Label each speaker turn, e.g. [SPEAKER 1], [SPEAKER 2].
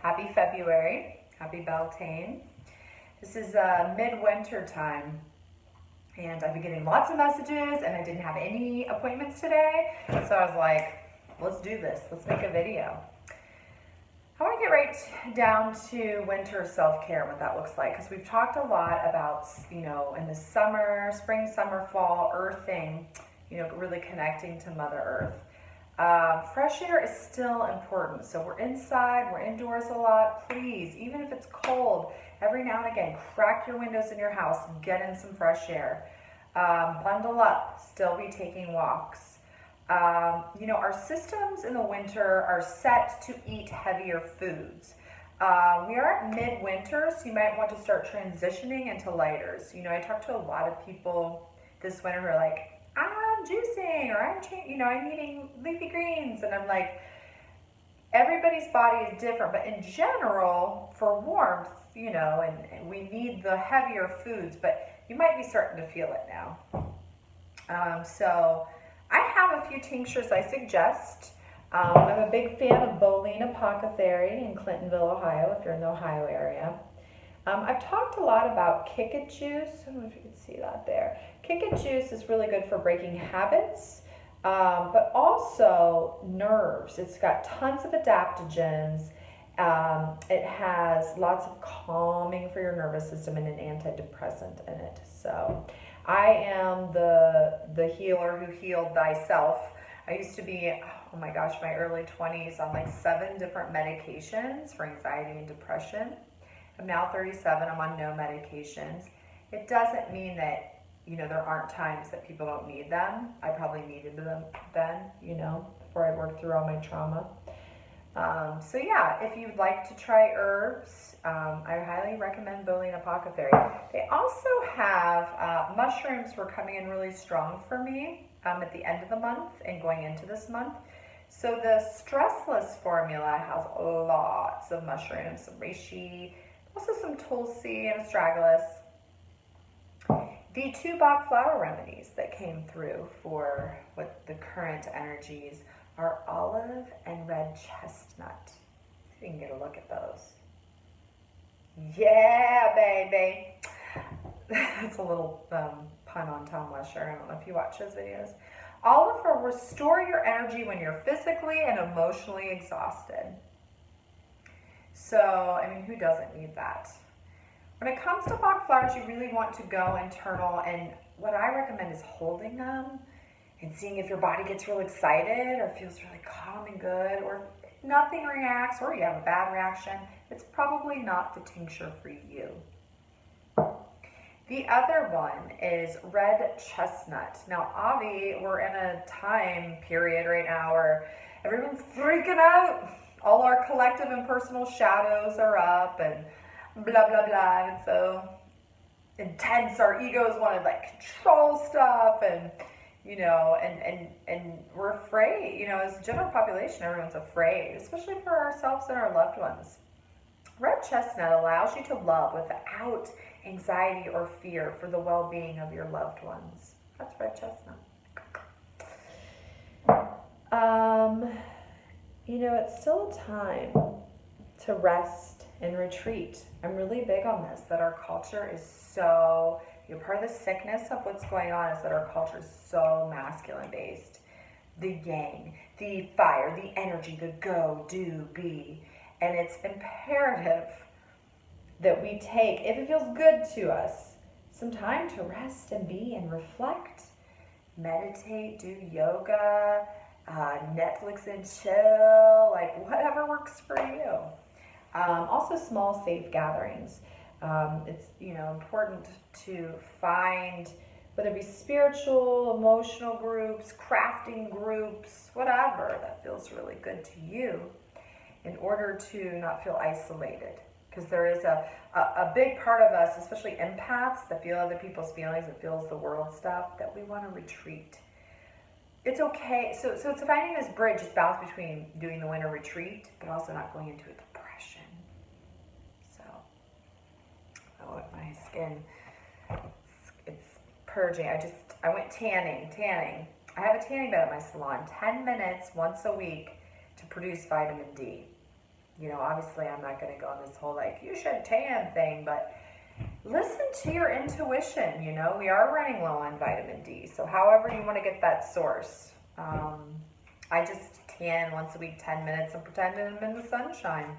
[SPEAKER 1] Happy February. Happy Beltane. This is midwinter time, and I've been getting lots of messages, and I didn't have any appointments today, so I was like, let's do this. Let's make a video. I want to get right down to winter self-care, what that looks like, because we've talked a lot about, in the summer, spring, summer, fall, earthing, really connecting to Mother Earth. Fresh air is still important. So we're inside, we're indoors a lot. Please, even if it's cold, every now and again, crack your windows in your house, get in some fresh air. Bundle up, still be taking walks. Our systems in the winter are set to eat heavier foods. We are at midwinter, so you might want to start transitioning into lighters. I talked to a lot of people this winter who are like, I'm juicing, or I'm eating leafy greens, and I'm like, everybody's body is different, but in general, for warmth, and we need the heavier foods, but you might be starting to feel it now. So I have a few tinctures I suggest. I'm a big fan of Boline Apothecary in Clintonville, Ohio, if you're in the Ohio area. I've talked a lot about Kick-It Juice. I don't know if you can see that there. Kick-It Juice is really good for breaking habits, but also nerves. It's got tons of adaptogens. It has lots of calming for your nervous system and an antidepressant in it. So I am the healer who healed thyself. I used to be, oh my gosh, my early 20s on like 7 different medications for anxiety and depression. I'm now 37, I'm on no medications. It doesn't mean that, there aren't times that people don't need them. I probably needed them then, before I worked through all my trauma. So yeah, if you'd like to try herbs, I highly recommend Boline Apothecary. They also have mushrooms were coming in really strong for me at the end of the month and going into this month. So the Stressless formula has lots of mushrooms, some reishi, also some tulsi and astragalus. The 2 Bach flower remedies that came through for what the current energies are olive and red chestnut. So you can get a look at those. Yeah, baby. That's a little pun on Tom Lesher. I don't know if you watch his videos. Olive will restore your energy when you're physically and emotionally exhausted. So, who doesn't need that? When it comes to Bach flowers, you really want to go internal, and what I recommend is holding them and seeing if your body gets real excited or feels really calm and good, or nothing reacts, or you have a bad reaction. It's probably not the tincture for you. The other one is red chestnut. Now, Avi, we're in a time period right now where everyone's freaking out. All our collective and personal shadows are up and blah, blah, blah. And so intense, our egos want to control stuff and, and we're afraid, as a general population, everyone's afraid, especially for ourselves and our loved ones. Red chestnut allows you to love without anxiety or fear for the well-being of your loved ones. That's red chestnut. It's still a time to rest and retreat. I'm really big on this, that our culture is so, part of the sickness of what's going on is that our culture is so masculine based. The yang, the fire, the energy, the go, do, be. And it's imperative that we take, if it feels good to us, some time to rest and be and reflect. Meditate, do yoga, Netflix and chill, whatever works for you. Also small, safe gatherings. It's, important to find, whether it be spiritual, emotional groups, crafting groups, whatever that feels really good to you, in order to not feel isolated. Because there is a big part of us, especially empaths, that feel other people's feelings, that feels the world stuff, that we want to retreat. It's okay. So it's finding this bridge, this balance between doing the winter retreat, but also not going into a depression. So, my skin, it's purging. I went tanning. I have a tanning bed at my salon, 10 minutes once a week to produce vitamin D. You know, obviously I'm not going to go on this whole like, you should tan thing, but listen to your intuition. You know, we are running low on vitamin D. So however you want to get that source. I just tan once a week, 10 minutes, and pretend I'm in the sunshine.